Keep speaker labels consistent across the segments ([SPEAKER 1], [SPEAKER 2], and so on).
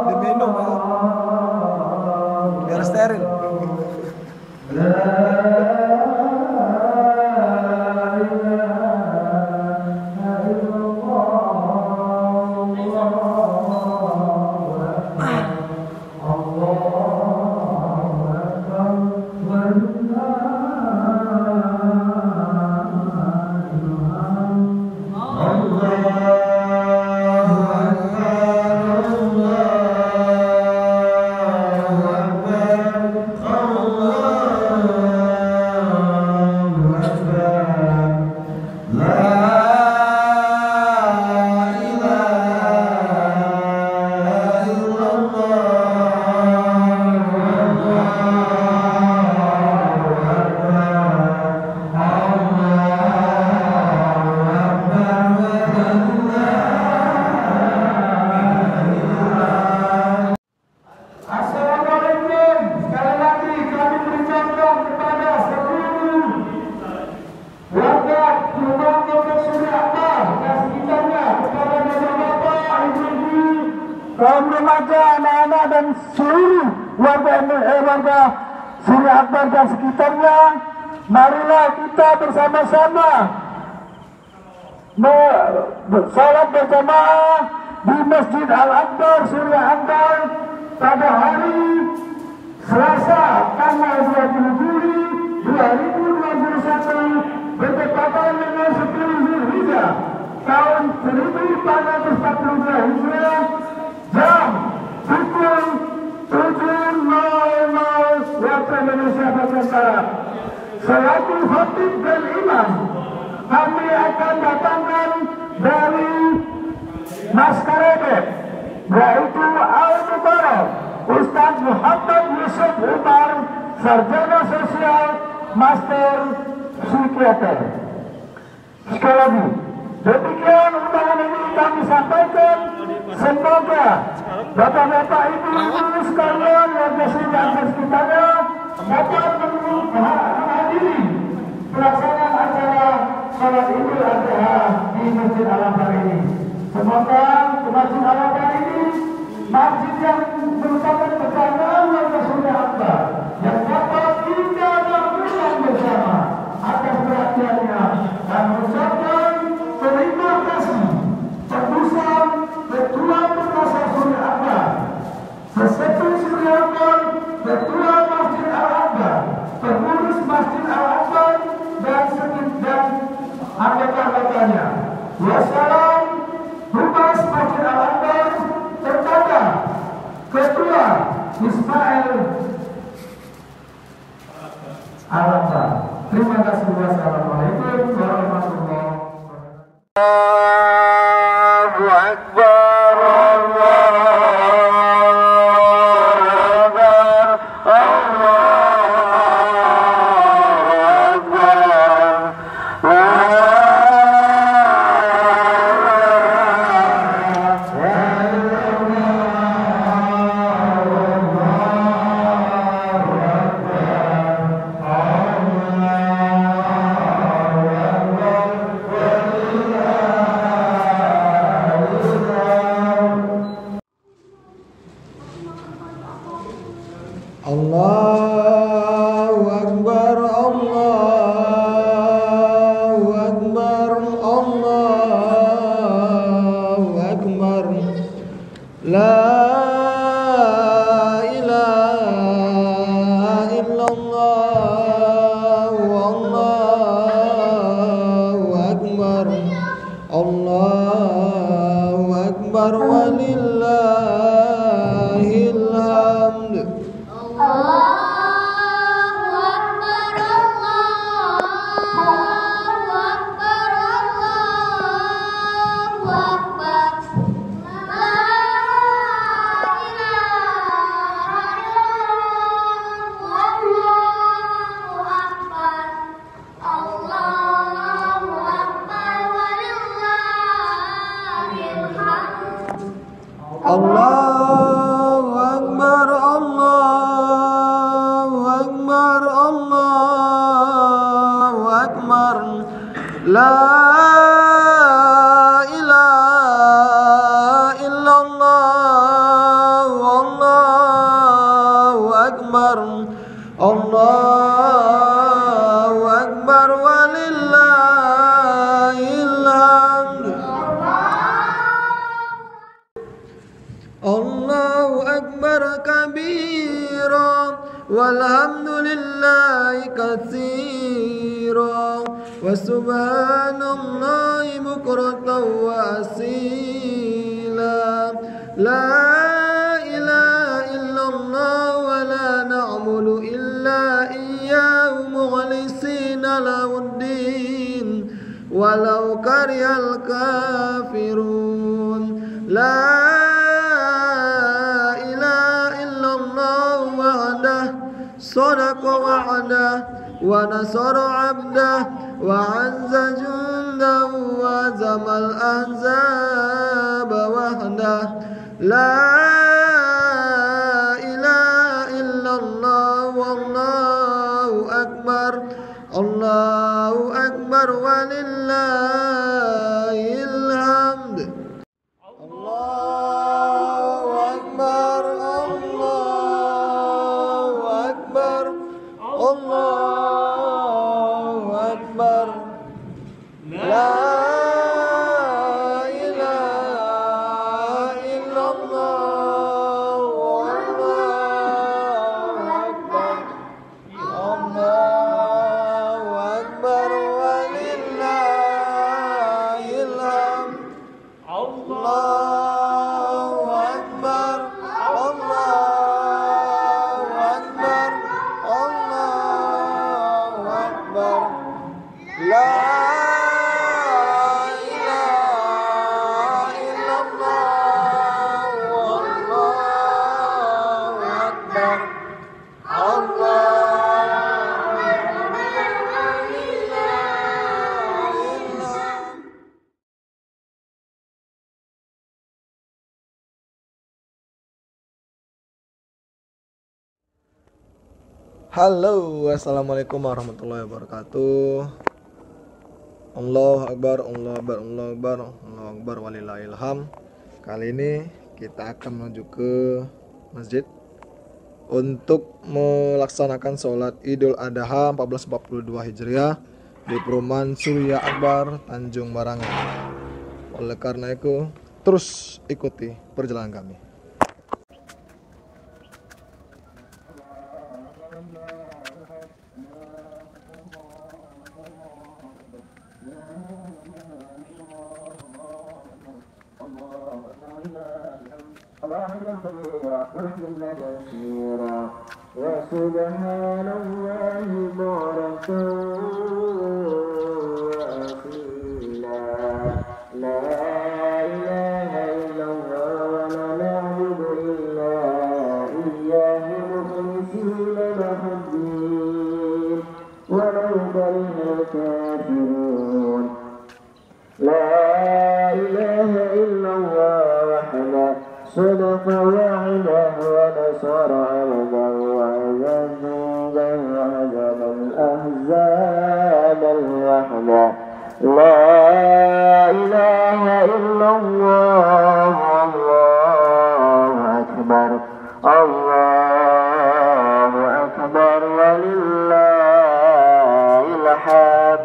[SPEAKER 1] Diminum ya. Biar steril.
[SPEAKER 2] Kaum remaja, anak-anak dan seluruh warga Surya Akbar dan sekitarnya, marilah kita bersama-sama salat berjamaah di Masjid Al-Akbar Surya Akbar pada hari Selasa tanggal 20 Juli 2021 bertepatan dengan 10 Zulhijjah tahun 1442 Hijriah jam pukul 7.00 waktu Indonesia bagian Barat. Selaku khatib dan imam, kami akan datangkan dari Maskarede, yaitu Al-Mubarak Ustaz Muhammad Yusuf Umar, Sarjana Sosial, Master Psikiater. Sekali lagi, demikian undangan ini kami sampaikan. Semoga Bapak-bapak, Ibu-ibu sekalian warga Surya Akbar sekitarnya dapat menghadiri pelaksanaan acara salat Idul Adha di Masjid Al-Akbar ini. Semoga di Masjid Al-Akbar ini masjid yang merupakan kebanggaan warga Surya Akbar yang dapat kita lakukan bersama atas perhatiannya dan mengucapkan terima kasih tebusan Ketua Perkasa Surya Akbar, Sesetu Surya Akbar, Ketua Masjid Al-Akbar, pengurus Masjid Al-Akbar dan anggota-anggotanya. Wassalam, Humas Masjid Al-Akbar, kepada Ketua Ismail Al-Akbar. Terima kasih. Wassalamualaikum warahmatullahi wabarakatuh.
[SPEAKER 3] Allahu Akbar,
[SPEAKER 1] Allahu Akbar, Allahu Akbar, Allahu Akbar. La ilaha illallah, Allahu Akbar. Allahu Akbar walillahil hamd. Allahu Akbar, Allahu Akbar, Allahu Akbar. La ilaha illallah, Allahu Akbar. Allahu Akbar walillahil hamd. Allahu Akbar kabira walhamdulillahi katsira wa subhanallahi bukratan wa asila. La ilaha illallah wa la na'budu illa iyyahu mukhlisina lahuddin walau karihal kafirun. La صدق وعده ونصر عبده وعز جنده وهزم الأحزاب وحده. لا إله إلا الله والله أكبر. الله أكبر ولله الحمد. الله أكبر، Allahu Akbar. La ilaha illallah, Allahu Akbar. Allahu Akbar walillahil hamd. Allahu Akbar, Allahu Akbar, Allahu Akbar. La ilaha illallah, Allahu Akbar. Allahu Akbar walillahil hamd. Halo, assalamualaikum warahmatullahi wabarakatuh. Allahu Akbar, Allahu Akbar, Allahu Akbar, Allahu Akbar walillahil hamd. Kali ini kita akan menuju ke masjid untuk melaksanakan sholat Idul Adha 1442 Hijriah di perumahan Surya Akbar, Tanjung Barangan. Oleh karena itu, terus ikuti perjalanan kami.
[SPEAKER 3] وسبحان الله بكرة وأصيلا لا إله إلا الله ولا نعبد إلا إياه مخلصين له الدين ولو كره الكافرون لا إله إلا الله وحده صدق وعده ونصر عبده وعزز جنده وهزم الأحزاب الوحده لا إله إلا الله الله أكبر الله أكبر ولله الحمد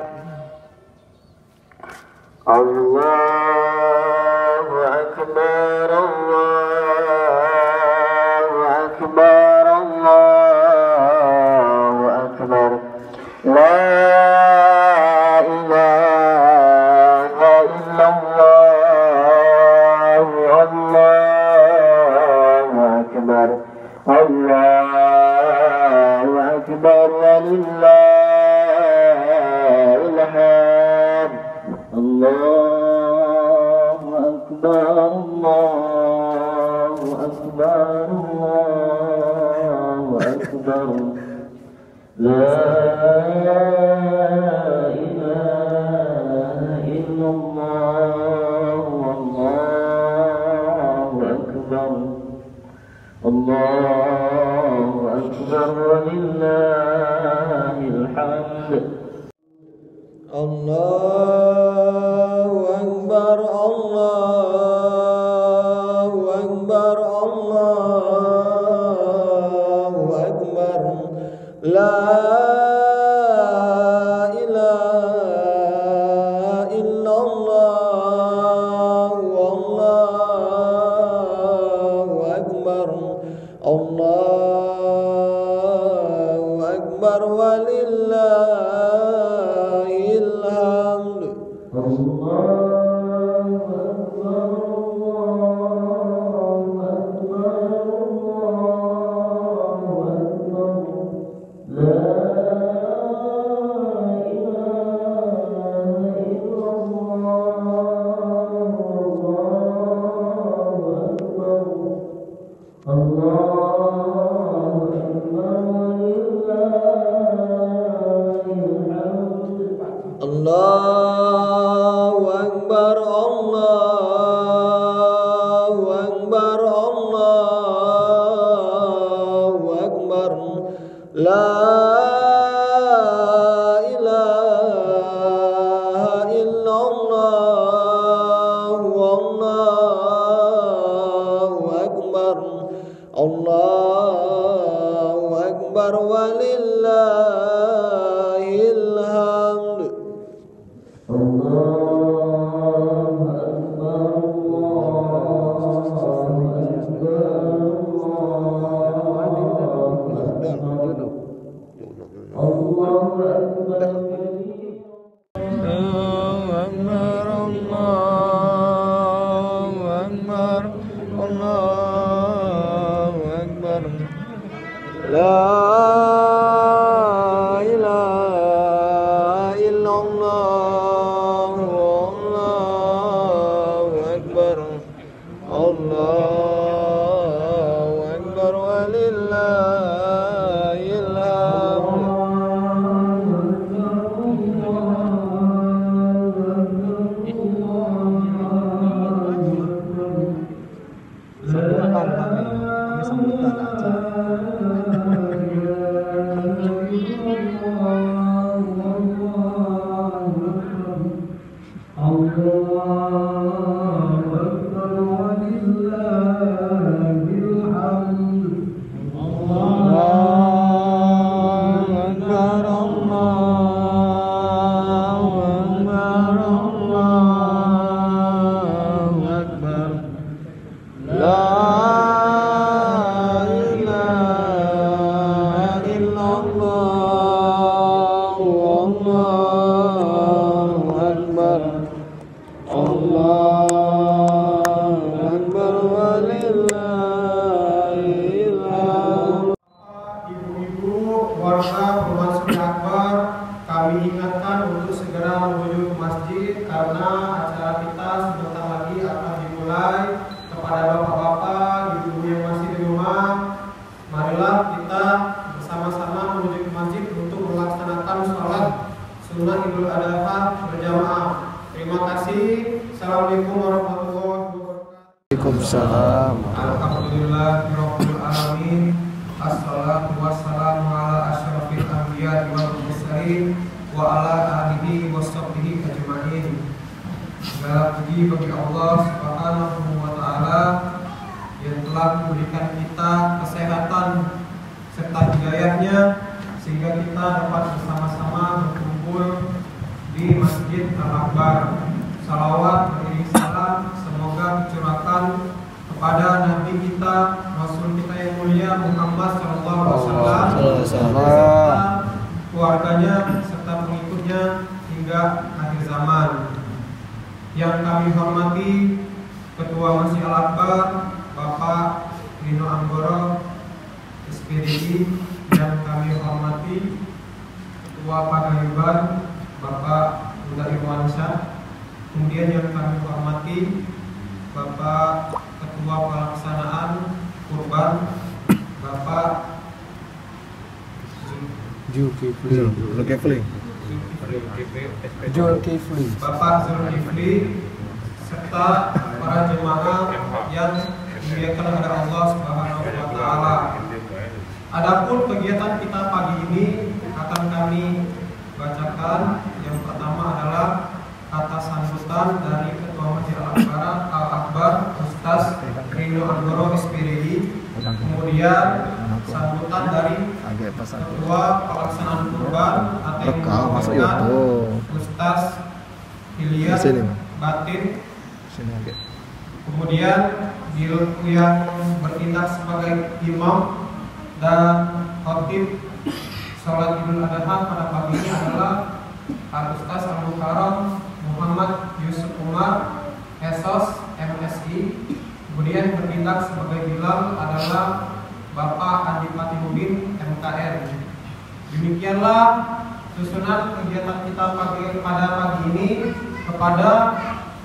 [SPEAKER 3] الله أكبر الله أكبر الله أكبر لا إله إلا الله الله أكبر الله أكبر ولله الحمد الله أكبر الله أكبر الله أكبر لا إله إلا الله والله أكبر الله أكبر ولله الحمد
[SPEAKER 1] Allahu Akbar, Allahu Akbar, Allahu Akbar. La ilaha illallah, Allahu Akbar, Allahu Akbar walillahil hamd. Allahu Akbar, Allahu Akbar, Allahu Akbar. La ilaha illallah, Allahu Akbar, Allahu Akbar walillahil hamd. La ilaha illallah, Allahu Akbar, Allahu Akbar walillahil hamd. Sambutan kami sambutan aja.
[SPEAKER 4] diingatkan untuk segera menuju ke masjid karena acara kita sebentar lagi akan dimulai. Kepada bapak-bapak, ibu-ibu yang masih di rumah, marilah kita bersama-sama menuju ke masjid untuk melaksanakan sholat sunnah Idul Adha berjamaah. Terima kasih. Assalamualaikum warahmatullahi wabarakatuh.
[SPEAKER 1] Waalaikumsalam.
[SPEAKER 4] Alhamdulillahirabbil alamin. Assalatu wassalamu ala asyrafil anbiya'i wal mursalin wa ala alihi washabbihi ajmain. Segala puji bagi Allah Subhanahu wa taala yang telah memberikan kita kesehatan serta hidayahnya sehingga kita dapat bersama-sama berkumpul di Masjid Al-Akbar. Salawat beriring salam semoga dicurahkan kepada Nabi kita, Rasul kita yang mulia Muhammad sallallahu alaihi wasallam beserta keluarganya serta pengikutnya hingga akhir zaman. Yang kami hormati Ketua Masjid Al-Akbar Bapak Rino Anggoro SPDI, yang kami hormati Ketua Pagayuban Bapak Huda Irwansyah. Kemudian yang kami hormati Bapak Ketua Pelaksanaan Kurban Bapak
[SPEAKER 1] Zulkifli.
[SPEAKER 4] Bapak Zulkifli serta para jemaah yang dimuliakan oleh Allah Subhanahu wa taala. Adapun kegiatan kita pagi ini akan kami bacakan. Yang pertama adalah kata sambutan dari Ketua Masjid Al-Akbar Ustaz Rino Anggoro SPDI. Kemudian sambutan dari Ketua Pelaksanaan Kurban atau yang merupakan Ustaz Ilyas Batin. Kemudian yang bertindak sebagai imam dan khatib sholat Idul Adha pada pagi ini adalah Al-Ustaz Al-Mukarram Muhammad Yusuf Umar Esos MSI. Kemudian bertindak sebagai Bilal adalah Bapak Andi Patihudin MKR. Demikianlah susunan kegiatan kita pada pagi ini. Kepada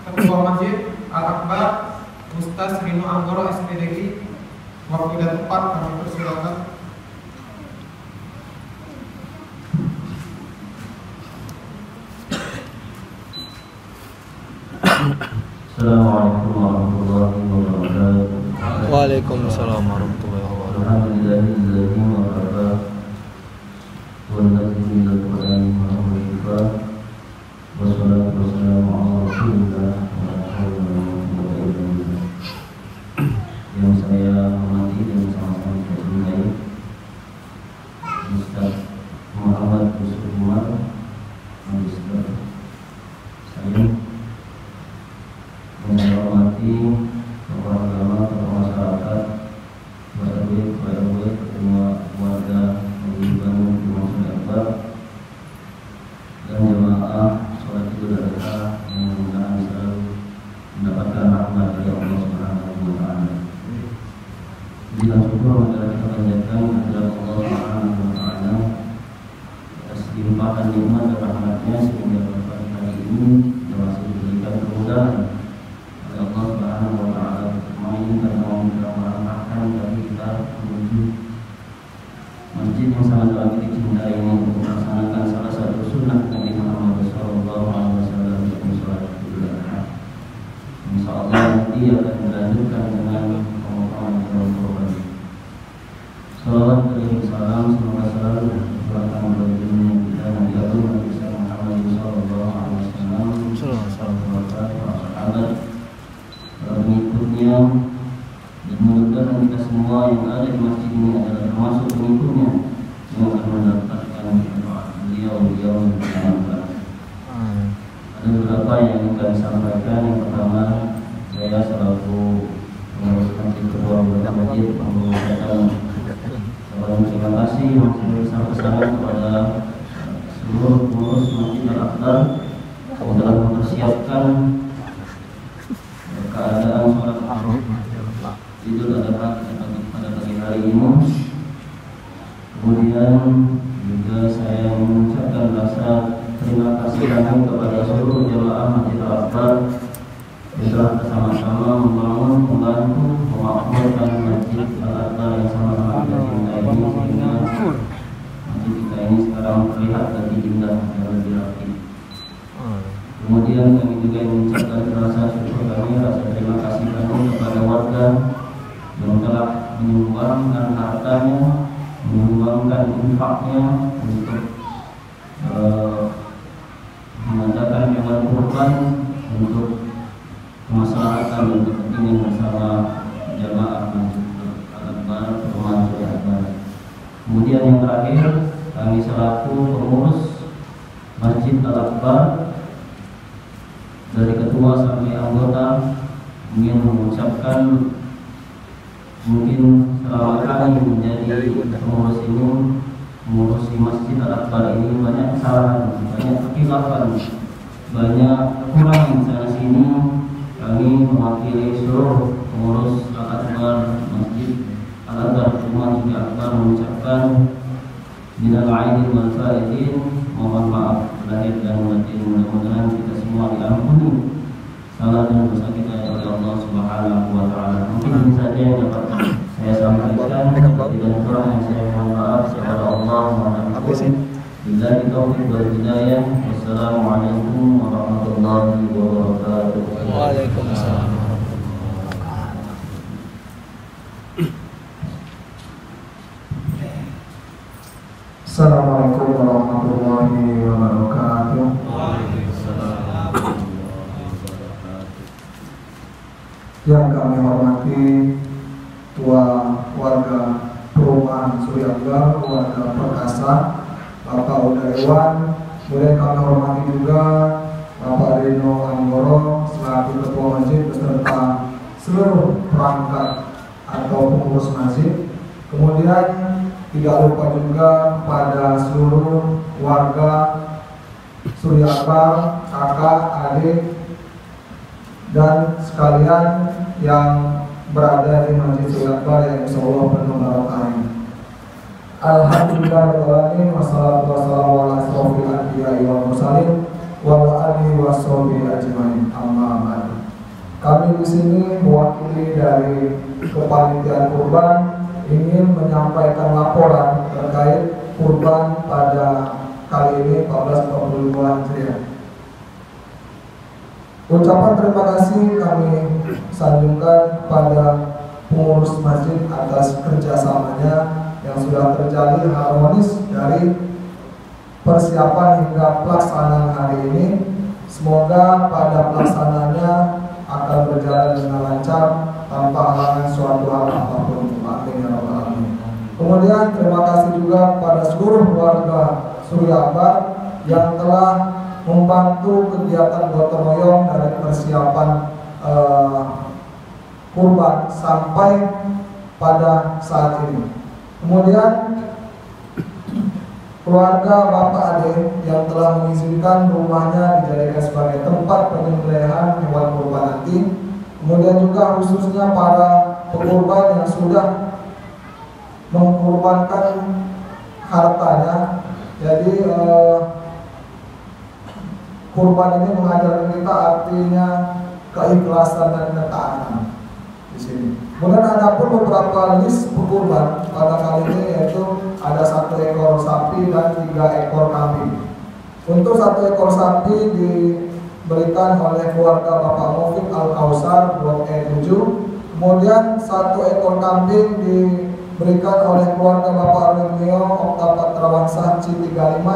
[SPEAKER 4] Ketua Masjid Al-Akbar Ustaz Rino Anggoro SPDI, waktu dan tempat kami persilakan.
[SPEAKER 3] Assalamualaikum warahmatullahi wabarakatuh.
[SPEAKER 1] Waalaikumsalam warahmatullahi wabarakatuh.
[SPEAKER 3] Alhamdulillahilladzi wahaba wal nazmi lil Qur'an wa shifa wassalatu wassalamu ala Rasulillah wa ala alihi wa sahbihi. Yang saya hormati dan sama-sama saya cintai Ustaz Muhammad Yusuf Umar, Magister saya, yang saya hormati tokoh agama, tokoh masyarakat, RW, RW, ketua warga Paguyuban Masjid Al-Akbar, dan jemaah sholat Idul Adha yang mudah-mudahan selalu mendapatkan rahmat dari Allah Subhanahu wa taala. Puji dan syukur adalah kita panjatkan kepada Allah Subhanahu wa taala atas limpahan nikmat dan rahmatnya sehingga pada pagi hari ini kita masih diberikan kemudahan oleh Allah Subhanahu wa taala untuk menginginkan merahmatkan bagi kita menuju masjid yang sangat amat dicintai ini untuk melaksanakan salah satu sunnah Nabi Muhammad SAW yaitu sholat Idul Adha. Insyaallah nanti akan dilanjutkan dengan pemotongan korban. Salawat dan salam semoga selalu tercurahkan kepada junjungan kita Nabi Agung Nabi Muhammad SAW, para sahabat, para pengikutnya, dan mudah-mudahan kita semua yang ada di masjid ini adalah termasuk pengikutnya yang akan mendapatkan doa beliau yang bermanfaat. Ada beberapa yang ingin kami sampaikan. Yang pertama, saya selaku pengurus masjid, ketua masjid, mengucapkan terima kasih yang besar-besaran kepada seluruh pengurus Masjid Al-Akbar yang telah mempersiapkan keadaan sholat Idul Adha pada pagi hari ini. Kemudian juga saya mengucapkan rasa berterima kasih kami kepada seluruh jemaah Masjid Al-Akbar yang telah bersama-sama membangun, membantu, memakmurkan Masjid Al-Akbar yang sama-sama kita cintai ini, sehingga masjid kita ini sekarang terlihat lebih indah dan lebih rapi. Kemudian kami juga mengucapkan rasa syukur kami, rasa terima kasih kami kepada warga yang telah menyumbangkan hartanya, menyumbangkan infaknya untuk mengadakan hewan kurban untuk kemaslahatan dan kepentingan bersama jamaah Masjid Al-Akbar, perumahan Surya Akbar. Kemudian yang terakhir, kami selaku pengurus Masjid Al-Akbar dari ketua sampai anggota ingin mengucapkan mungkin selama kami menjadi pengurus ini, mengurusi Masjid Al-Akbar ini banyak kesalahan, banyak kekhilafan, banyak kekurangan di sana sini. Kami mewakili seluruh pengurus Al-Akbar Masjid Al-Akbar Rumah Surya Akbar mengucapkan minal aidin wal faizin, mohon maaf lahir dan batin. Mudah-mudahan kita semua diampuni salah dan dosa kita oleh Allah Subhanahu wa taala. Mungkin ini saja yang dapat saya sampaikan, dan kurang yang saya mohon maaf kepada Allah Subhanahu. Billahi taufiq wal hidayah. Wassalamualaikum warahmatullahi wabarakatuh.
[SPEAKER 1] Waalaikumsalam.
[SPEAKER 2] Assalamualaikum warahmatullahi wabarakatuh. Yang kami hormati Ketua Warga Perumahan Surya Akbar, Warga Perkasa, Bapak Udaewan. Kemudian kami hormati juga Bapak Rino Anggoro selaku Ketua Masjid beserta seluruh perangkat atau pengurus masjid. Kemudian tidak lupa juga pada seluruh warga Surya Akbar, kakak, adik, dan sekalian yang berada di Masjid Surya Akbar yang insyaallah penuh barokah. Alhamdulillahirobbilalamin, wassalatu wassalamu ala asyrofil anbiya'i wal mursalin wa ala alihi washabihi ajmain. Amma ba'du. Kami di sini mewakili dari Kepanitiaan Kurban ingin menyampaikan laporan terkait kurban pada kali ini 1442 Hijriah. Ucapan terima kasih kami sanjungkan pada pengurus masjid atas kerjasamanya yang sudah terjalin harmonis dari persiapan hingga pelaksanaan hari ini. Semoga pada pelaksanaannya akan berjalan dengan lancar tanpa halangan suatu hal apapun. Amin ya rabbal alamin. Kemudian terima kasih juga pada seluruh warga Surya Akbar yang telah membantu kegiatan gotong royong dari persiapan kurban sampai pada saat ini. Kemudian keluarga Bapak Ade yang telah mengizinkan rumahnya dijadikan sebagai tempat penyembelihan hewan kurban nanti. Kemudian juga khususnya para pekurban yang sudah mengkurbankan hartanya. Jadi kurban ini mengajarkan kita artinya keikhlasan dan ketaatan di sini. Kemudian ada pun beberapa list pekurban pada kali ini, yaitu ada 1 ekor sapi dan 3 ekor kambing. Untuk 1 ekor sapi diberikan oleh keluarga Bapak Mufid Al-Kausar Blok E7. Kemudian 1 ekor kambing diberikan oleh keluarga Bapak Arwinio Oktapat Trawansah C35.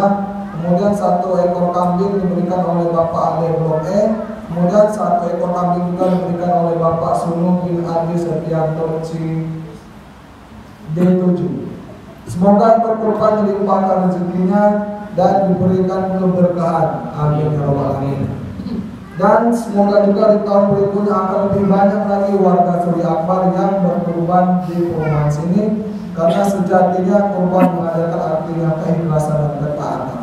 [SPEAKER 2] Kemudian 1 ekor kambing diberikan oleh Bapak Ade Blok E. Kemudian 1 ekor kambing juga diberikan oleh Bapak Sunu bin Adi Setianto C D7. Semoga berkurban dilimpahkan rezekinya dan diberikan keberkahan. Amin ya rabbal alamin. Dan semoga juga di tahun berikutnya akan lebih banyak lagi warga Surya Akbar yang berkurban di perumahan sini, karena sejatinya kurban mengadakan artinya keikhlasan dan ketaatan.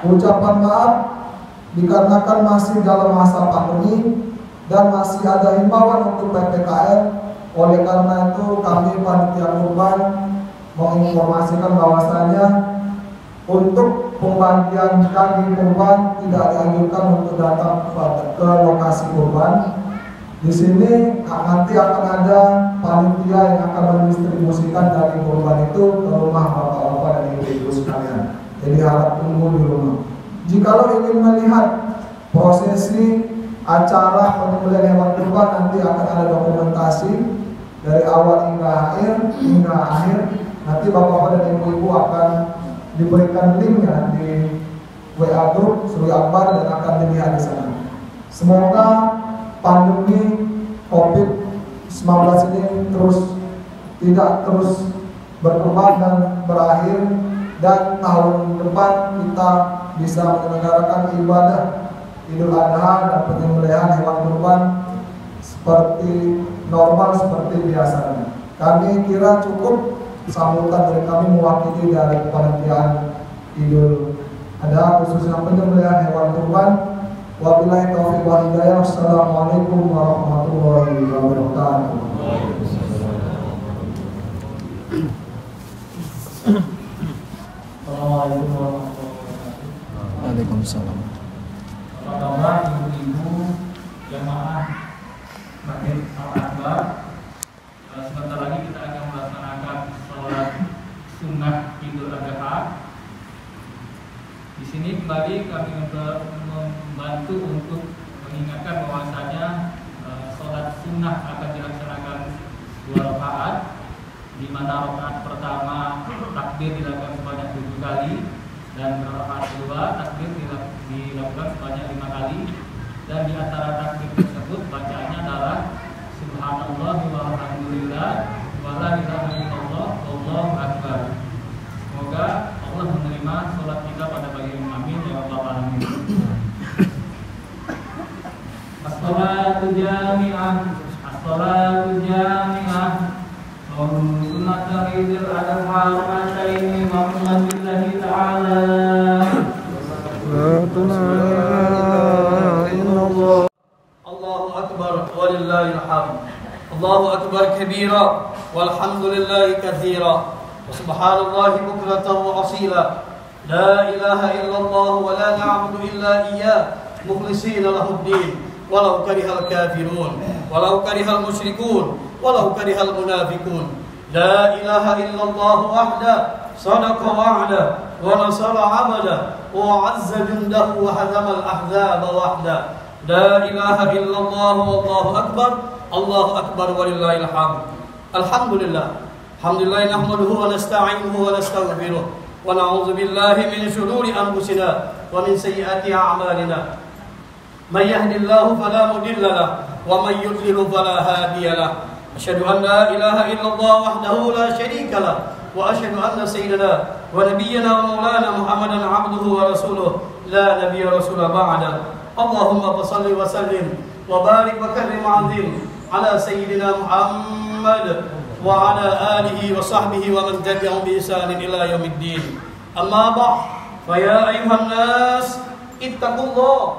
[SPEAKER 2] Ucapan maaf dikarenakan masih dalam masa pandemi dan masih ada himbauan untuk PPKM. Oleh karena itu kami panitia kurban menginformasikan bahwasanya untuk pembagian daging kurban tidak dianjurkan untuk datang ke lokasi kurban. Di sini nanti akan ada panitia yang akan mendistribusikan daging kurban itu ke rumah bapak-bapak dan ibu-ibu sekalian. Jadi harap tunggu di rumah. Jikalau ingin melihat prosesi acara penyembelihan hewan kurban, nanti akan ada dokumentasi dari awal hingga akhir. Nanti bapak-bapak dan ibu-ibu akan diberikan linknya di WA Group Suri Akbar dan akan dilihat di sana. Semoga pandemi COVID-19 ini tidak terus berkembang dan berakhir, dan tahun depan kita bisa menyelenggarakan ibadah Idul Adha dan penyembelihan hewan kurban seperti normal seperti biasanya. Kami kira cukup sambutan dari kami mewakili dari panitiaan Idul Adha khususnya penyembelihan hewan kurban. Wabillahi taufiq wal hidayah. Assalamualaikum warahmatullahi wabarakatuh.
[SPEAKER 5] Assalamualaikum warahmatullahi wabarakatuh.
[SPEAKER 1] Waalaikumsalam.
[SPEAKER 5] Apa kabar ibu-ibu jamaah Masjid Al-Akbar? Sebentar lagi kita akan melaksanakan sholat sunnah Idul Adha. Di sini kembali kami membantu untuk mengingatkan bahwasanya sholat sunnah akan dilaksanakan 2 rakaat, di mana rakaat pertama takbir dilakukan sebanyak 7 kali, dan rakaat kedua takbir dilakukan sebanyak 5 kali, dan di antara takbir tersebut bacaannya adalah subhanallah walhamdulillah wala ilaha illallah wallahu akbar. Semoga Allah menerima sholat kita pada pagi ini, amin ya rabbal alamin. As-salatu jami'ah, as-salatu jami'ah, sunnat Idul Adha Ramadan Muhammadillah ta'ala.
[SPEAKER 6] Allahu akbar walillahil hamd. Allahu akbar kabira walhamdulillahi katsira. Subhanallahi bukratan wa asila. La ilaha illallah wa la na'budu illa iyyah mukhlishina lahuddin walau karihal kafirun walau karihal musyrikun walau karihal munafiqun. La ilaha illallah wahda sadaqa wa'da wa nasara 'abda wa 'azza jundahu wa hazama al-ahzaba wahda. La ilaha illallah wallahu akbar. Allahu akbar walillahil hamd. Alhamdulillah. Alhamdulillah nahmaduhu wa nasta'inuhu wa nastaghfiruh wa na'udzu billahi min shururi anfusina wa min sayyiati a'malina. May yahdihillahu fala mudilla lahu wa may yudlil fala hadiya lahu. Asyhadu an la ilaha illallah wahdahu la syarika lahu wa asyhadu anna sayyidana wa nabiyyana wa maulana Muhammadan 'abduhu wa rasuluh la nabiyya rasula ba'da. Allahumma shalli wa sallim wa barik wa karrim 'azim ala sayyidina Muhammad wa ala alihi wa sahbihi wa man tabi'ahum bi ihsanin ila yaumiddin. Amma ba'd, fa ya ayuhan nas ittaqullah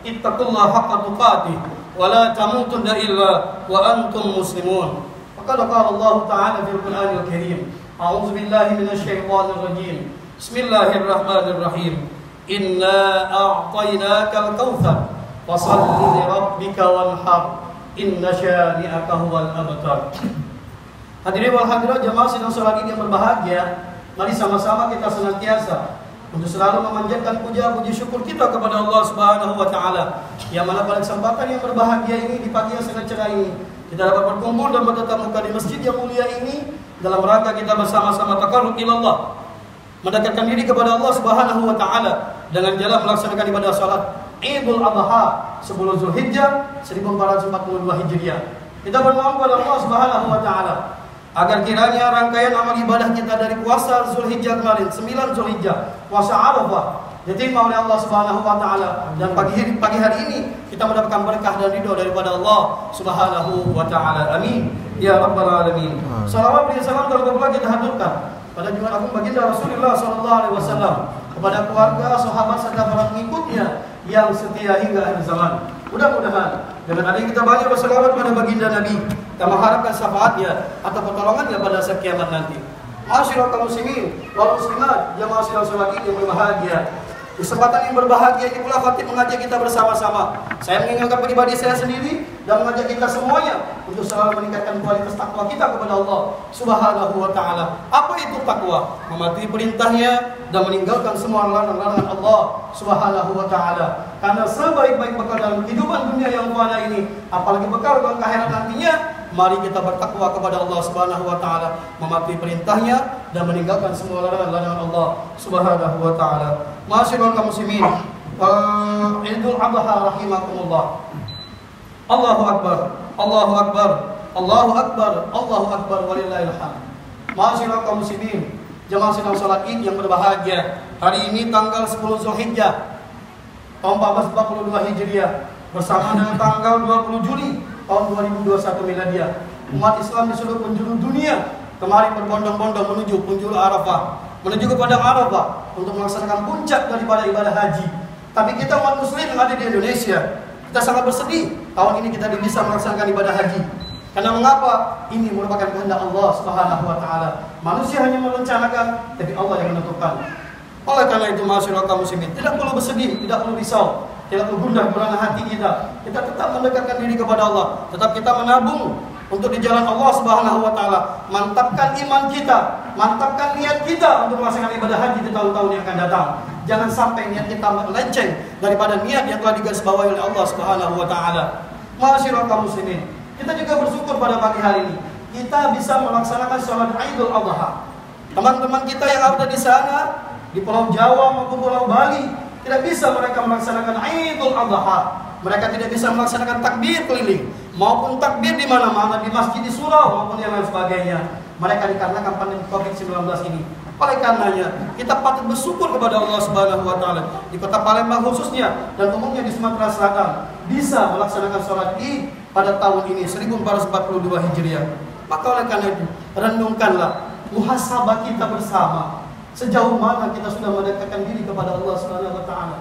[SPEAKER 6] haqqa tuqatih wa la tamutunna illa wa antum muslimun. Faqad qala Allah ta'ala fil Qur'anil Karim, a'udzu billahi minasy syaithanir rajim. Bismillahirrahmanirrahim. Inna a'tainakal kautsar fashalli li rabbika wanhar. Inna syani'aka huwal abtar. Hadirin wal hadirat jamaah sidang salat Id yang berbahagia, mari sama-sama kita senantiasa untuk selalu memanjatkan puja-puji syukur kita kepada Allah Subhanahu wa taala. Yang mana pada kesempatan yang berbahagia ini, di pagi yang sangat cerah ini, kita dapat berkumpul dan bertatap muka di masjid yang mulia ini dalam rangka kita bersama-sama taqarrub ila Allah, mendekatkan diri kepada Allah Subhanahu wa taala dengan jalan melaksanakan ibadah salat Idul Adha 10 Zulhijjah 1442 Hijriah. Kita bermohon kepada Allah Subhanahu wa taala agar kiranya rangkaian amal ibadah kita dari puasa Zulhijjah kemarin, 9 Zulhijjah, puasa Arafah, diterima oleh Allah Subhanahu wa taala, dan pagi hari ini kita mendapatkan berkah dan ridho daripada Allah Subhanahu wa taala. Amin ya rabbal alamin. Salawat dan salam terlebih kita haturkan pada junjungan agung baginda Rasulullah sallallahu alaihi wasallam, kepada keluarga, sahabat serta para pengikutnya yang setia hingga akhir zaman. Mudah-mudahan dengan adanya kita banyak berselawat pada baginda Nabi, kita mengharapkan syafaatnya atau pertolongannya pada saat kiamat nanti. Ma'asyiral kaum muslimin wal muslimat, jamaah sidang salat Id yang berbahagia. Di kesempatan yang berbahagia ini pula Khatib mengajak kita bersama-sama. Saya mengingatkan pribadi saya sendiri dan mengajak kita semuanya untuk selalu meningkatkan kualitas takwa kita kepada Allah Subhanahu wa taala. Apa itu takwa? Mematuhi perintahnya dan meninggalkan semua larangan Allah Subhanahu wa taala. Karena sebaik-baik bekal dalam kehidupan dunia yang fana ini, apalagi bekal dalam akhirat nantinya, mari kita bertakwa kepada Allah Subhanahu wa taala, mematuhi perintahnya dan meninggalkan semua larangan Allah Subhanahu wa taala. Ma'asyiral kaum muslimin, Idul Adha rahimakumullah. Allahu akbar, Allahu akbar, Allahu akbar, Allahu akbar walillahil hamd. Ma'asyiral kaum muslimin, jamaah sidang salat Id yang berbahagia. Hari ini tanggal 10 Zulhijjah tahun 1442 Hijriah bersama dengan tanggal 20 Juli tahun 2021 Miladiah. Umat Islam di seluruh penjuru dunia kemarin berbondong-bondong menuju penjuru Arafah, menuju ke padang Arafah untuk melaksanakan puncak daripada ibadah haji. Tapi kita umat muslim yang ada di Indonesia, kita sangat bersedih tahun ini kita bisa melaksanakan ibadah haji. Karena mengapa? Ini merupakan kehendak Allah Subhanahu wa taala. Manusia hanya merencanakan, tapi Allah yang menentukan. Oleh karena itu, ma'asyiral kaum muslimin, tidak perlu bersedih, tidak perlu risau, tidak perlu gundah gulana hati kita. Kita tetap mendekatkan diri kepada Allah, tetap kita menabung untuk di jalan Allah Subhanahu wa taala. Mantapkan iman kita, mantapkan niat kita untuk melaksanakan ibadah haji di tahun-tahun yang akan datang. Jangan sampai niat kita melenceng daripada niat yang telah digarisbawahi oleh Allah Subhanahu wa taala. Ma'asyiral kaum muslimin, kita juga bersyukur pada pagi hari ini kita bisa melaksanakan sholat Idul Adha. Teman-teman kita yang ada di sana di Pulau Jawa maupun Pulau Bali tidak bisa mereka melaksanakan Idul Adha. Mereka tidak bisa melaksanakan takbir keliling maupun takbir di mana-mana, di masjid, di surau maupun yang lain sebagainya. Mereka dikarenakan pandemi COVID-19 ini. Oleh karenanya kita patut bersyukur kepada Allah Subhanahu wa taala di Kota Palembang khususnya dan umumnya di Sumatera Selatan bisa melaksanakan sholat Id pada tahun ini 1442 Hijriah. Maka oleh karena itu renungkanlah muhasabah kita bersama. Sejauh mana kita sudah mendekatkan diri kepada Allah Subhanahu wa taala.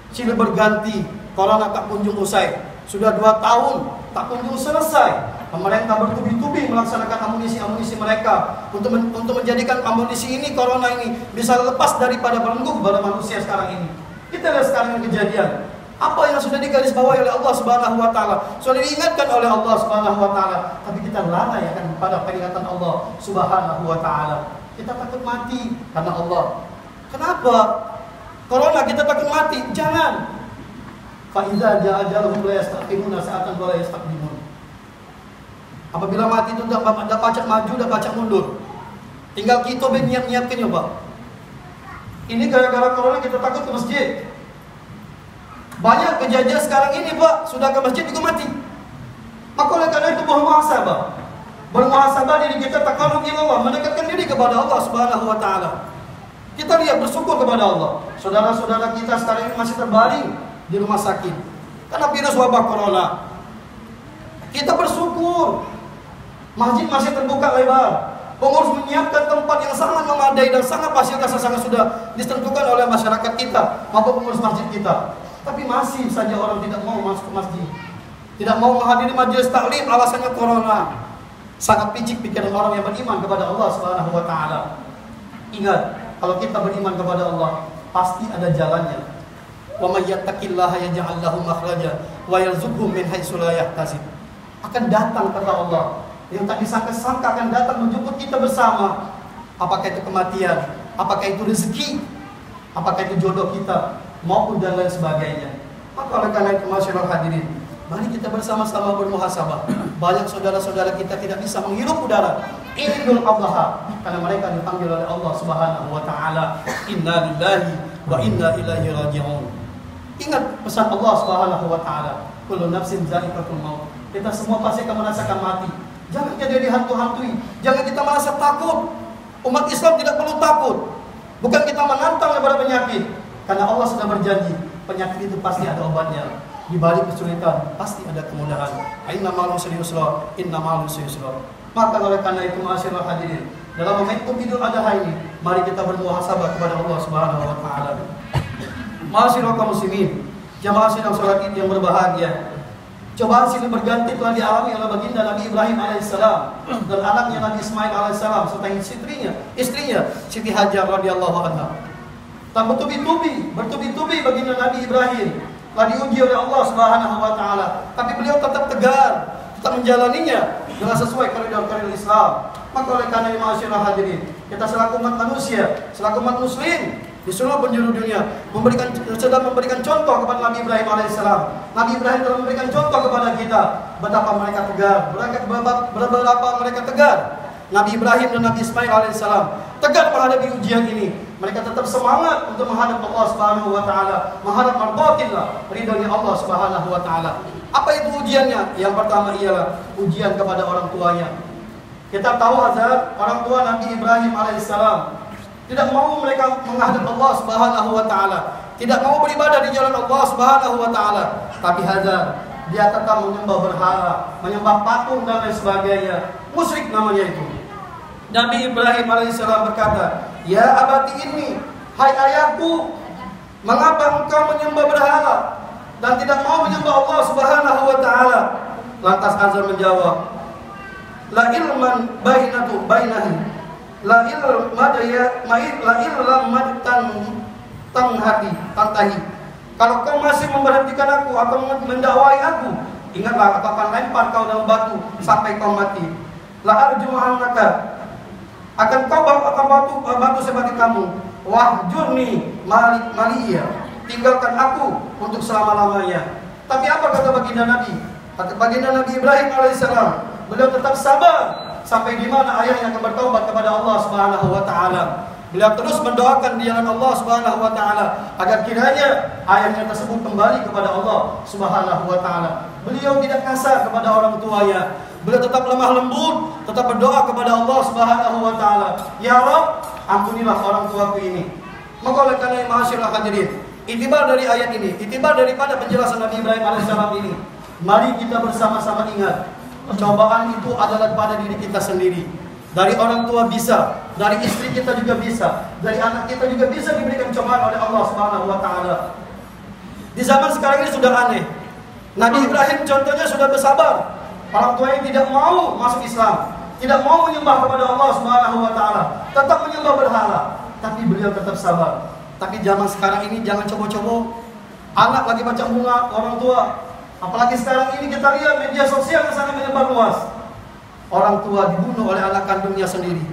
[SPEAKER 6] Silih berganti, corona tak kunjung usai. Sudah 2 tahun tak kunjung selesai. Pemerintah bertubi-tubi melaksanakan amunisi-amunisi mereka untuk menjadikan amunisi ini, corona ini bisa lepas daripada belenggu kepada manusia sekarang ini. Kita lihat sekarang yang kejadian. Apa yang sudah digarisbawahi oleh Allah Subhanahu wa taala, sudah diingatkan oleh Allah Subhanahu wa taala, tapi kita lalai akan pada peringatan Allah Subhanahu wa taala. Kita takut mati karena Allah. Kenapa? Corona kita takut mati? Jangan. Fa iza jaa ajaluhum la yastaqimuna sa'atan wa la yastaqdimun. Apabila mati itu tidak pacak maju, tidak pacak mundur. Tinggal kita nyiap-nyiapkan ya Pak. Ini gara-gara corona kita takut ke masjid. Banyak kejadian sekarang ini Pak, sudah ke masjid juga mati. Maka oleh karena itu bermuhasabah. Bermuhasabah diri kita, taqarrub ila Allah, mendekatkan diri kepada Allah Subhanahu wa taala. Kita lihat bersyukur kepada Allah. Saudara-saudara kita sekarang ini masih terbaring di rumah sakit karena virus wabah corona. Kita bersyukur masjid masih terbuka lebar. Pengurus menyiapkan tempat yang sangat memadai dan sangat fasilitas yang sangat sudah ditentukan oleh masyarakat kita maupun pengurus masjid kita. Tapi masih saja orang tidak mau masuk ke masjid, tidak mau menghadiri majelis taklim, alasannya corona. Sangat picik pikiran orang yang beriman kepada Allah Subhanahu wa taala. Ingat, kalau kita beriman kepada Allah, pasti ada jalannya. Wa may yattaqillaha yaj'al lahu makhraja wa yarzuqhu min haitsu la yahtasib. Akan datang kata Allah yang tak disangka-sangka, akan datang menjemput kita bersama. Apakah itu kematian, apakah itu rezeki, apakah itu jodoh kita, maupun dan lain sebagainya. Maka oleh karena itu masyarakat hadirin, mari kita bersama-sama bermuhasabah. Banyak saudara-saudara kita tidak bisa menghirup udara Idul Adha karena mereka dipanggil oleh Allah Subhanahu wa taala, inna lillahi wa inna ilaihi raji'un. Ingat pesan Allah Subhanahu wa taala, kullu nafsin dha'iqatul maut. Kita semua pasti akan merasakan mati. Jangan jadi dihantu-hantui, jangan kita merasa takut. Umat Islam tidak perlu takut. Bukan kita menantang daripada penyakit, karena Allah sudah berjanji, penyakit itu pasti ada obatnya. Di balik kesulitan pasti ada kemudahan. Inna ma'al usri yusra, inna ma'al usri yusra. Maka oleh karena itu ma'asyiral hadirin, dalam momentum Idul Adha ini, mari kita bermuhasabah kepada Allah Subhanahu wa taala. Ma'asyiral kaum muslimin, jamaah sidang salat Id yang berbahagia. Cobaan silih berganti telah dialami oleh baginda Nabi Ibrahim alaihissalam dan anaknya Nabi Ismail alaihissalam serta istrinya Siti Hajar radhiyallahu anha. Tak bertubi-tubi baginda Nabi Ibrahim telah diuji oleh Allah Subhanahu wa taala, tapi beliau tetap tegar, tetap menjalaninya dengan sesuai koridor-koridor Islam. Maka oleh karena itu masyaallah hadirin, kita selaku umat manusia, selaku umat muslim di seluruh penjuru dunia sedang memberikan contoh kepada Nabi Ibrahim alaihissalam. Nabi Ibrahim telah memberikan contoh kepada kita betapa mereka tegar, berapa mereka tegar. Nabi Ibrahim dan Nabi Ismail alaihissalam tegar menghadapi ujian ini. Mereka tetap semangat untuk menghadap Allah Subhanahu wa taala, menghadap mardatillah, ridhonya Allah Subhanahu wa taala. Apa itu ujiannya? Yang pertama ialah ujian kepada orang tuanya. Kita tahu azab orang tua Nabi Ibrahim alaihissalam tidak mau mereka menghadap Allah Subhanahu wa taala, tidak mau beribadah di jalan Allah Subhanahu wa taala, tapi hazar dia tetap menyembah berhala, menyembah patung dan lain sebagainya. Musyrik namanya itu. Nabi Ibrahim alaihissalam berkata, "Ya abati inni, hai ayahku, mengapa engkau menyembah berhala dan tidak mau menyembah Allah Subhanahu wa taala?" Lantas Azar menjawab, "La ilman bainatu bainahi, la ilman tantahi." Kalau kau masih memberhentikan aku atau mendakwai aku, ingatlah aku akan lempar kau dalam batu sampai kau mati. La arjumannaka, akan kau batu seperti kamu. Wahjurni maliya, tinggalkan aku untuk selama-lamanya. Tapi apa kata baginda Nabi? Kata baginda Nabi Ibrahim alaihissalam, beliau tetap sabar sampai di mana ayahnya akan bertaubat kepada Allah Subhanahu wa taala. Beliau terus mendoakan di jalan Allah Subhanahu wa taala agar kiranya ayahnya tersebut kembali kepada Allah Subhanahu wa taala. Beliau tidak kasar kepada orang tuanya. Beliau tetap lemah lembut, tetap berdoa kepada Allah Subhanahu wa taala. Ya Rabb, ampunilah orang tuaku ini. Maka oleh karena masyaallah hadirin, itibar dari ayat ini, itibar daripada penjelasan Nabi Ibrahim alaihissalam ini, mari kita bersama-sama ingat, cobaan itu adalah pada diri kita sendiri. Dari orang tua bisa, dari istri kita juga bisa, dari anak kita juga bisa diberikan cobaan oleh Allah Subhanahu wa taala. Di zaman sekarang ini sudah aneh. Nabi Ibrahim contohnya sudah bersabar. Orang tuanya tidak mau masuk Islam, tidak mau menyembah kepada Allah Subhanahu wa taala, tetap menyembah berhala, tapi beliau tetap sabar. Tapi zaman sekarang ini jangan coba-coba. Anak lagi baca bunga orang tua. Apalagi sekarang ini kita lihat media sosial yang sangat menyebar luas. Orang tua dibunuh oleh anak kandungnya sendiri.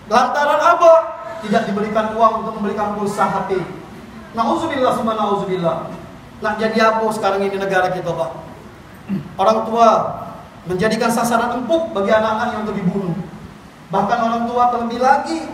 [SPEAKER 6] Lantaran apa? Tidak diberikan uang untuk memberikan pulsa HP. Nauzubillah summa nauzubillah. Nak jadi apa sekarang ini negara kita, Pak? Orang tua menjadikan sasaran empuk bagi anak-anaknya untuk dibunuh. Bahkan orang tua terlebih lagi,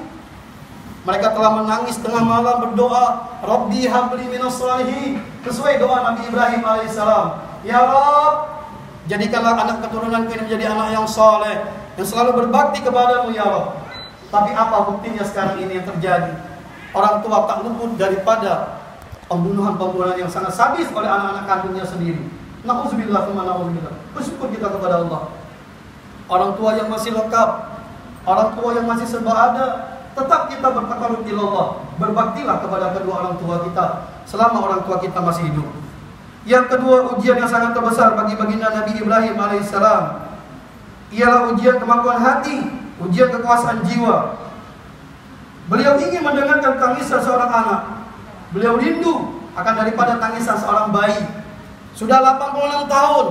[SPEAKER 6] mereka telah menangis tengah malam berdoa, Rabbi habli minas shalihin, sesuai doa Nabi Ibrahim alaihissalam. Ya Rabb, jadikanlah anak keturunanku ini menjadi anak yang soleh, yang selalu berbakti kepadamu ya Rabb. Tapi apa buktinya sekarang ini yang terjadi? Orang tua tak luput daripada pembunuhan-pembunuhan yang sangat sadis oleh anak-anak kandungnya sendiri. Nauzubillah tsumma nauzubillah. Bersyukur kita kepada Allah. Orang tua yang masih lengkap, orang tua yang masih serba ada, tetap kita bertakarub ilallah, berbaktilah kepada kedua orang tua kita selama orang tua kita masih hidup. Yang kedua, ujian yang sangat terbesar bagi baginda Nabi Ibrahim alaihissalam ialah ujian kemampuan hati, ujian kekuasaan jiwa. Beliau ingin mendengarkan tangisan seorang anak. Beliau rindu akan daripada tangisan seorang bayi. Sudah 86 tahun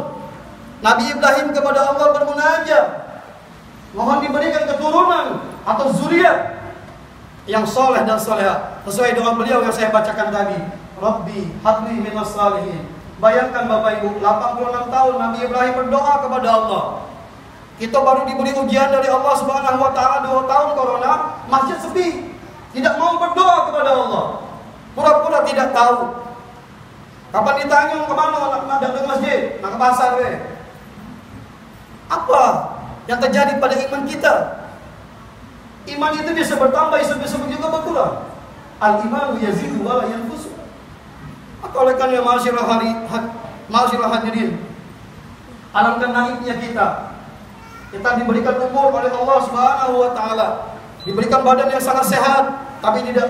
[SPEAKER 6] Nabi Ibrahim kepada Allah bermunajat, mohon diberikan keturunan atau zuriat yang soleh dan soleha, sesuai doa beliau yang saya bacakan tadi, Rabbi habli minas shalihin. Bayangkan Bapak Ibu, 86 tahun Nabi Ibrahim berdoa kepada Allah. Kita baru diberi ujian dari Allah Subhanahu wa taala 2 tahun corona, masjid sepi. Tidak mau berdoa kepada Allah. Pura-pura tidak tahu. Kapan ditanya kemana nak datang masjid? Nak ke pasar we. Apa yang terjadi pada iman kita? Iman itu bisa bertambah, bisa juga berkurang. Al-imanu yazidu wa la yanqusu. Maka oleh karena ma'asyiral hadirin, alangkah naiknya kita diberikan umur oleh Allah Subhanahu wa taala, diberikan badan yang sangat sehat, tapi tidak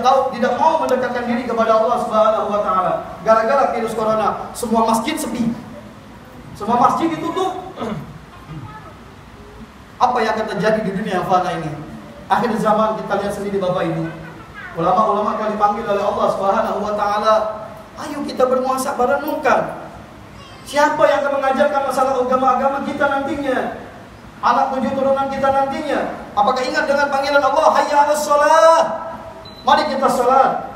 [SPEAKER 6] mau mendekatkan diri kepada Allah Subhanahu wa taala. Gara-gara virus corona, semua masjid sepi. Semua masjid ditutup. Apa yang akan terjadi di dunia yang fana ini? Akhir zaman kita lihat sendiri Bapak Ibu. Ulama-ulama yang dipanggil oleh Allah Subhanahu wa taala, ayo kita bermuhasabah, renungkan. Siapa yang akan mengajarkan masalah agama-agama kita nantinya? Anak cucu turunan kita nantinya. Apakah ingat dengan panggilan Allah, hayya 'alas shalah? Mari kita salat.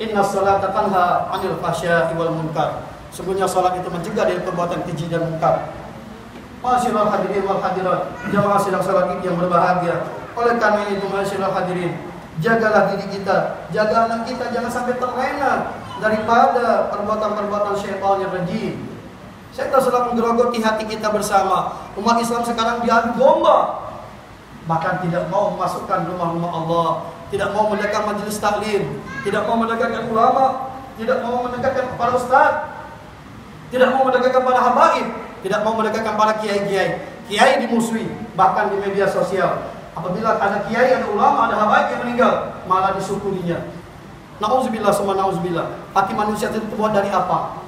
[SPEAKER 6] Inna salata tanha 'anil fahsya'i wal munkar. Sungguhnya salat itu mencegah dari perbuatan keji dan munkar. Masyaallah hadirin wal hadirat, jamaah sidang salat yang berbahagia. Oleh karena itu masyaallah hadirin, jagalah diri kita, jaga anak kita jangan sampai terlena daripada perbuatan-perbuatan syaitan yang rajim. Syaitan selalu menggerogoti hati kita bersama. Umat Islam sekarang diadu domba, bahkan tidak mau memasukkan rumah-rumah Allah, tidak mau mendekat majelis taklim, tidak mau mendekatkan ulama, tidak mau mendekatkan para ustaz, tidak mau mendekatkan para habaib, tidak mau mendekatkan para kiai-kiai. Kiai dimusuhi, bahkan di media sosial. Apabila ada kiai, ada ulama, ada habaib yang meninggal, malah disyukurinya. Nauzubillah summa nauzubillah. Hati manusia itu terbuat dari apa?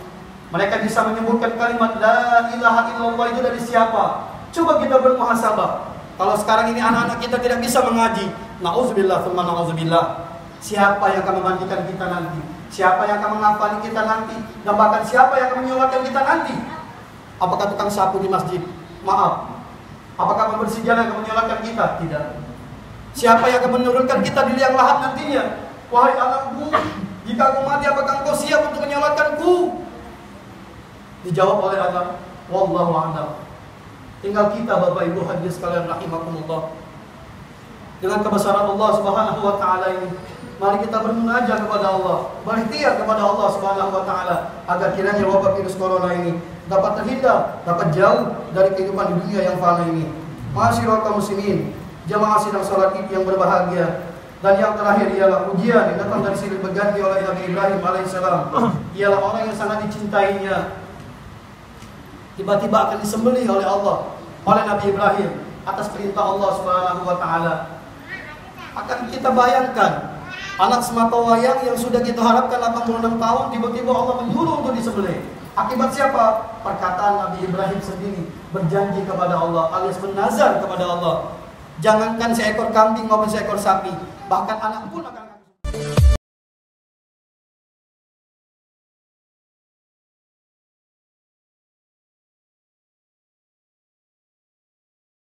[SPEAKER 6] Mereka bisa menyebutkan kalimat la ilaha illallah itu dari siapa? Coba kita bermuhasabah. Kalau sekarang ini anak-anak kita tidak bisa mengaji, nauzubillah summa nauzubillah. Siapa yang akan memandikan kita nanti? Siapa yang akan menghafali kita nanti? Dan bahkan siapa yang akan menyolatkan kita nanti? Apakah tukang sapu di masjid? Maaf. Apakah pembersih jalan yang akan menyolatkan kita? Tidak. Siapa yang akan menurunkan kita di liang lahat nantinya? Wahai anakku, jika aku mati apakah engkau siap untuk menyolatkanku? Dijawab oleh Allah, wallahu a'lam. Tinggal kita Bapak Ibu hadirin sekalian rahimakumullah. Dengan kebesaran Allah Subhanahu wa taala ini, mari kita bermunajat kepada Allah, berikhtiar kepada Allah Subhanahu wa taala agar kiranya wabah virus corona ini dapat terhindar, dapat jauh dari kehidupan di dunia yang fana ini. Masyaallah kaum muslimin, jamaah sidang salat Id yang berbahagia. Dan yang terakhir ialah ujian yang datang dari silih berganti oleh Nabi Ibrahim alaihissalam. Ialah orang yang sangat dicintainya, tiba-tiba akan disembelih oleh Allah, oleh Nabi Ibrahim atas perintah Allah Subhanahu wa taala. Akan kita bayangkan anak semata wayang yang sudah kita harapkan 86 tahun tiba-tiba Allah menyuruh untuk disembelih. Akibat siapa? Perkataan Nabi Ibrahim sendiri berjanji kepada Allah alias bernazar kepada Allah. Jangankan seekor kambing maupun seekor sapi, bahkan anak pun akan